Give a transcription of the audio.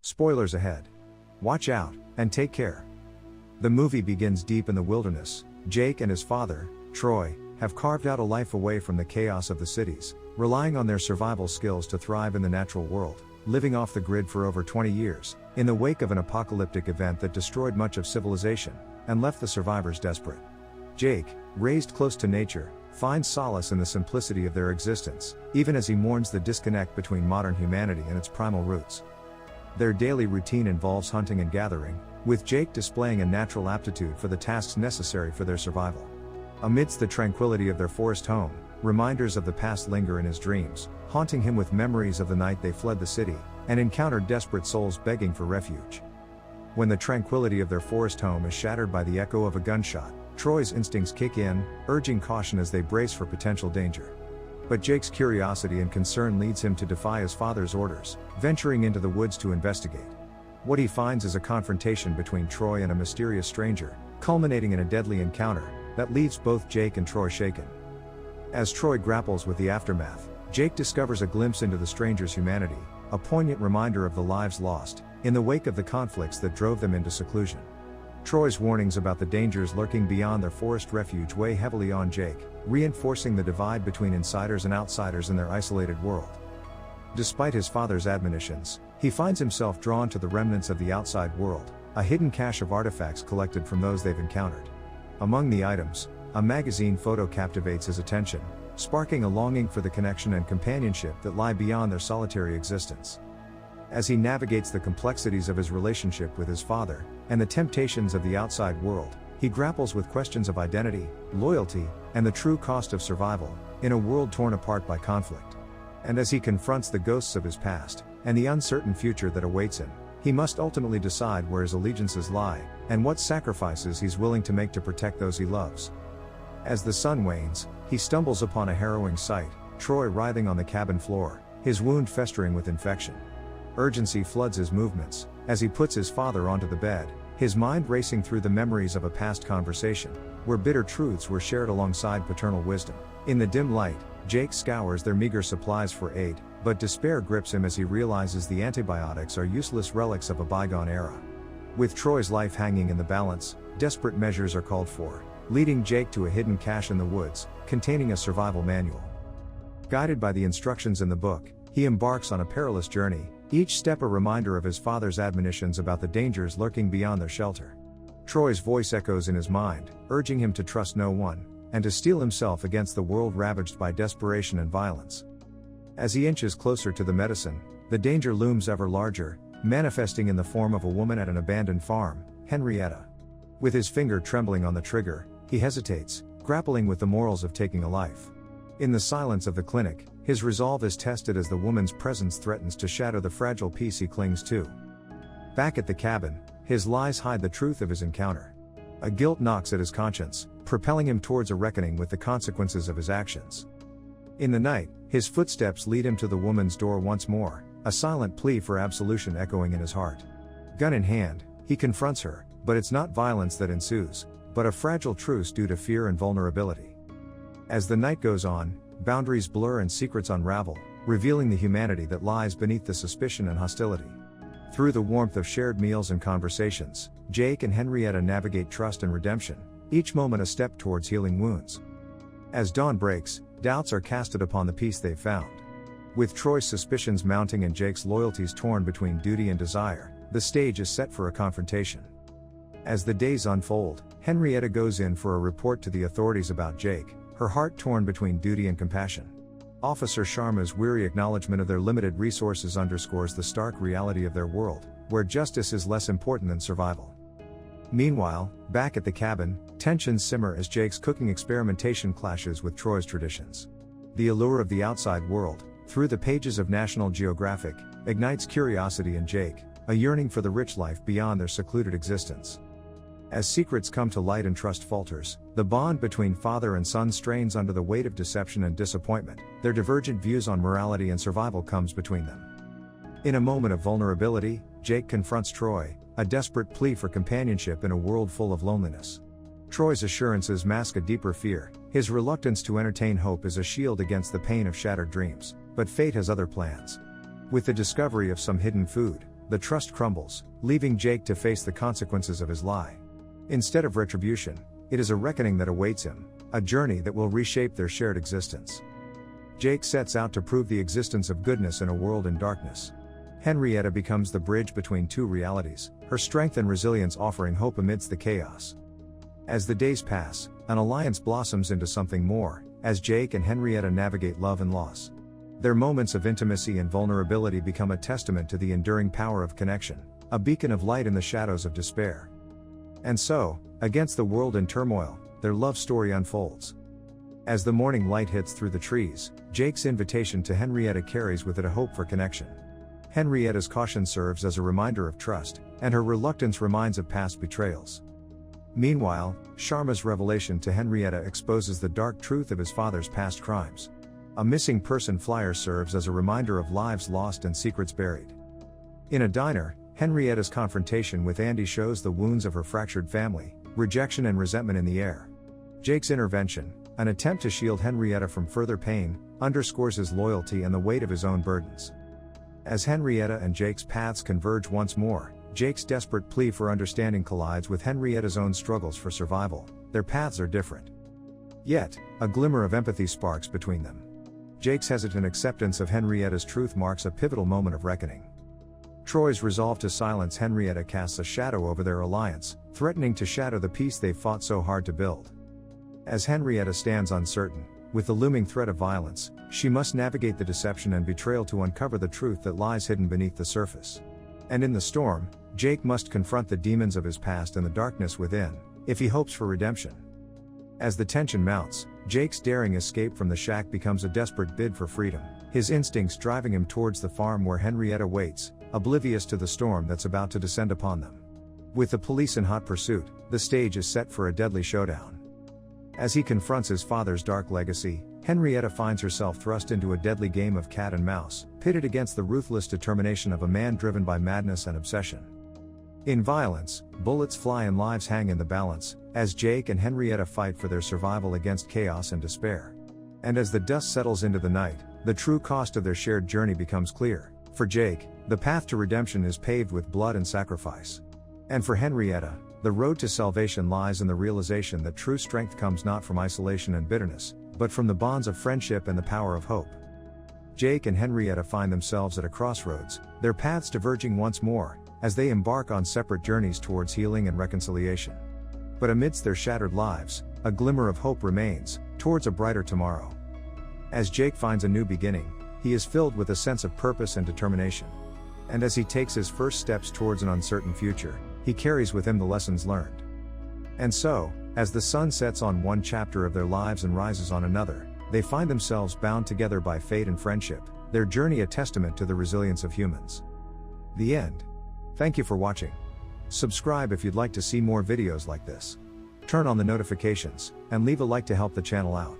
Spoilers ahead. Watch out, and take care. The movie begins deep in the wilderness. Jake and his father, Troy, have carved out a life away from the chaos of the cities, relying on their survival skills to thrive in the natural world, living off the grid for over 20 years, in the wake of an apocalyptic event that destroyed much of civilization, and left the survivors desperate. Jake, raised close to nature, finds solace in the simplicity of their existence, even as he mourns the disconnect between modern humanity and its primal roots. Their daily routine involves hunting and gathering, with Jake displaying a natural aptitude for the tasks necessary for their survival. Amidst the tranquility of their forest home, reminders of the past linger in his dreams, haunting him with memories of the night they fled the city, and encountered desperate souls begging for refuge. When the tranquility of their forest home is shattered by the echo of a gunshot, Troy's instincts kick in, urging caution as they brace for potential danger. But Jake's curiosity and concern leads him to defy his father's orders, venturing into the woods to investigate. What he finds is a confrontation between Troy and a mysterious stranger, culminating in a deadly encounter that leaves both Jake and Troy shaken. As Troy grapples with the aftermath, Jake discovers a glimpse into the stranger's humanity, a poignant reminder of the lives lost in the wake of the conflicts that drove them into seclusion. Troy's warnings about the dangers lurking beyond their forest refuge weigh heavily on Jake, reinforcing the divide between insiders and outsiders in their isolated world. Despite his father's admonitions, he finds himself drawn to the remnants of the outside world, a hidden cache of artifacts collected from those they've encountered. Among the items, a magazine photo captivates his attention, sparking a longing for the connection and companionship that lie beyond their solitary existence. As he navigates the complexities of his relationship with his father, and the temptations of the outside world, he grapples with questions of identity, loyalty, and the true cost of survival, in a world torn apart by conflict. And as he confronts the ghosts of his past, and the uncertain future that awaits him, he must ultimately decide where his allegiances lie, and what sacrifices he's willing to make to protect those he loves. As the sun wanes, he stumbles upon a harrowing sight, Troy writhing on the cabin floor, his wound festering with infection. Urgency floods his movements, as he puts his father onto the bed, his mind racing through the memories of a past conversation, where bitter truths were shared alongside paternal wisdom. In the dim light, Jake scours their meager supplies for aid, but despair grips him as he realizes the antibiotics are useless relics of a bygone era. With Troy's life hanging in the balance, desperate measures are called for, leading Jake to a hidden cache in the woods, containing a survival manual. Guided by the instructions in the book, he embarks on a perilous journey, each step a reminder of his father's admonitions about the dangers lurking beyond their shelter. Troy's voice echoes in his mind, urging him to trust no one, and to steel himself against the world ravaged by desperation and violence. As he inches closer to the medicine, the danger looms ever larger, manifesting in the form of a woman at an abandoned farm, Henrietta. With his finger trembling on the trigger, he hesitates, grappling with the morals of taking a life. In the silence of the clinic, his resolve is tested as the woman's presence threatens to shatter the fragile peace he clings to. Back at the cabin, his lies hide the truth of his encounter. A guilt knocks at his conscience, propelling him towards a reckoning with the consequences of his actions. In the night, his footsteps lead him to the woman's door once more, a silent plea for absolution echoing in his heart. Gun in hand, he confronts her, but it's not violence that ensues, but a fragile truce due to fear and vulnerability. As the night goes on, boundaries blur and secrets unravel, revealing the humanity that lies beneath the suspicion and hostility. Through the warmth of shared meals and conversations, Jake and Henrietta navigate trust and redemption, each moment a step towards healing wounds. As dawn breaks, doubts are casted upon the peace they've found. With Troy's suspicions mounting and Jake's loyalties torn between duty and desire, the stage is set for a confrontation. As the days unfold, Henrietta goes in for a report to the authorities about Jake, her heart torn between duty and compassion. Officer Sharma's weary acknowledgement of their limited resources underscores the stark reality of their world, where justice is less important than survival. Meanwhile, back at the cabin, tensions simmer as Jake's cooking experimentation clashes with Troy's traditions. The allure of the outside world, through the pages of National Geographic, ignites curiosity in Jake, a yearning for the rich life beyond their secluded existence. As secrets come to light and trust falters, the bond between father and son strains under the weight of deception and disappointment, their divergent views on morality and survival comes between them. In a moment of vulnerability, Jake confronts Troy, a desperate plea for companionship in a world full of loneliness. Troy's assurances mask a deeper fear, his reluctance to entertain hope is a shield against the pain of shattered dreams, but fate has other plans. With the discovery of some hidden food, the trust crumbles, leaving Jake to face the consequences of his lie. Instead of retribution, it is a reckoning that awaits him, a journey that will reshape their shared existence. Jake sets out to prove the existence of goodness in a world in darkness. Henrietta becomes the bridge between two realities, her strength and resilience offering hope amidst the chaos. As the days pass, an alliance blossoms into something more, as Jake and Henrietta navigate love and loss. Their moments of intimacy and vulnerability become a testament to the enduring power of connection, a beacon of light in the shadows of despair. And so, against the world in turmoil, their love story unfolds. As the morning light hits through the trees, Jake's invitation to Henrietta carries with it a hope for connection. Henrietta's caution serves as a reminder of trust, and her reluctance reminds of past betrayals. Meanwhile, Sharma's revelation to Henrietta exposes the dark truth of his father's past crimes. A missing person flyer serves as a reminder of lives lost and secrets buried. In a diner, Henrietta's confrontation with Andy shows the wounds of her fractured family, rejection and resentment in the air. Jake's intervention, an attempt to shield Henrietta from further pain, underscores his loyalty and the weight of his own burdens. As Henrietta and Jake's paths converge once more, Jake's desperate plea for understanding collides with Henrietta's own struggles for survival. Their paths are different. Yet, a glimmer of empathy sparks between them. Jake's hesitant acceptance of Henrietta's truth marks a pivotal moment of reckoning. Troy's resolve to silence Henrietta casts a shadow over their alliance, threatening to shatter the peace they've fought so hard to build. As Henrietta stands uncertain, with the looming threat of violence, she must navigate the deception and betrayal to uncover the truth that lies hidden beneath the surface. And in the storm, Jake must confront the demons of his past and the darkness within, if he hopes for redemption. As the tension mounts, Jake's daring escape from the shack becomes a desperate bid for freedom, his instincts driving him towards the farm where Henrietta waits, oblivious to the storm that's about to descend upon them. With the police in hot pursuit, the stage is set for a deadly showdown. As he confronts his father's dark legacy, Henrietta finds herself thrust into a deadly game of cat and mouse, pitted against the ruthless determination of a man driven by madness and obsession. In violence, bullets fly and lives hang in the balance, as Jake and Henrietta fight for their survival against chaos and despair. And as the dust settles into the night, the true cost of their shared journey becomes clear. For Jake, the path to redemption is paved with blood and sacrifice. And for Henrietta, the road to salvation lies in the realization that true strength comes not from isolation and bitterness, but from the bonds of friendship and the power of hope. Jake and Henrietta find themselves at a crossroads, their paths diverging once more, as they embark on separate journeys towards healing and reconciliation. But amidst their shattered lives, a glimmer of hope remains, towards a brighter tomorrow. As Jake finds a new beginning, he is filled with a sense of purpose and determination. And as he takes his first steps towards an uncertain future, he carries with him the lessons learned. And so, as the sun sets on one chapter of their lives and rises on another, they find themselves bound together by fate and friendship, their journey a testament to the resilience of humans. The end. Thank you for watching. Subscribe if you'd like to see more videos like this. Turn on the notifications, and leave a like to help the channel out.